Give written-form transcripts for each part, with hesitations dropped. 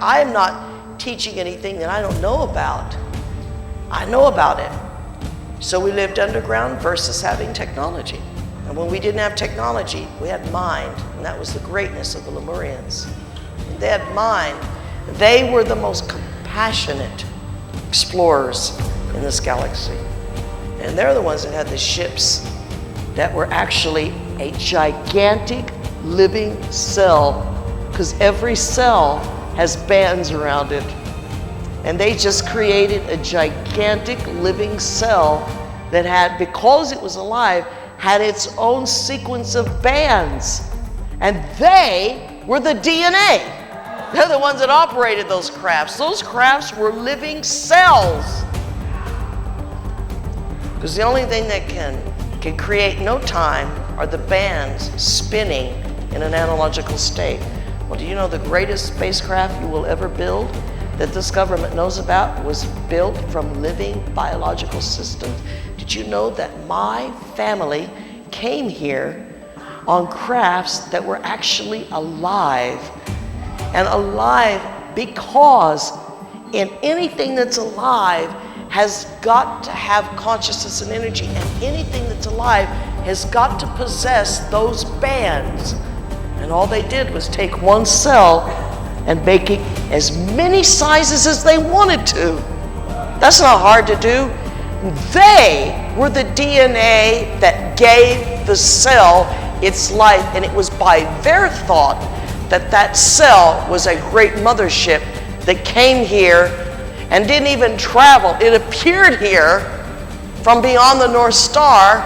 I am not teaching anything that I don't know about. I know about it. So we lived underground versus having technology. And when we didn't have technology, we had mind, and that was the greatness of the Lemurians. They had mind. They were the most compassionate explorers in this galaxy. And they're the ones that had the ships that were actually a gigantic living cell, because every cell has bands around it. And they just created a gigantic living cell that had, because it was alive, had its own sequence of bands. And they were the DNA. They're the ones that operated those crafts. Those crafts were living cells. Because the only thing that can create no time are the bands spinning in an analogical state. Well, do you know the greatest spacecraft you will ever build that this government knows about was built from living biological systems? Did you know that my family came here on crafts that were actually alive? And alive because in anything that's alive has got to have consciousness and energy, and anything that's alive has got to possess those bands. And all they did was take one cell and make it as many sizes as they wanted to. That's not hard to do. They were the DNA that gave the cell its life, and it was by their thought that that cell was a great mothership that came here and didn't even travel. It appeared here from beyond the North Star,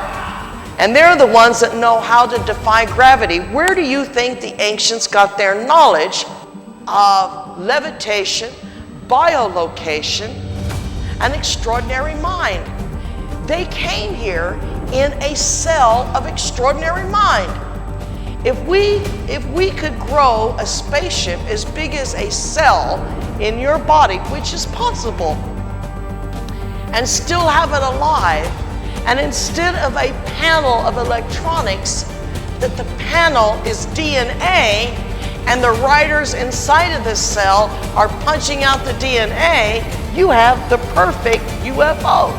and they're the ones that know how to defy gravity. Where do you think the ancients got their knowledge of levitation, biolocation, and extraordinary mind? They came here in a cell of extraordinary mind. If we could grow a spaceship as big as a cell in your body, which is possible, and still have it alive, and instead of a panel of electronics, that the panel is DNA, and the writers inside of this cell are punching out the DNA, you have the perfect UFO.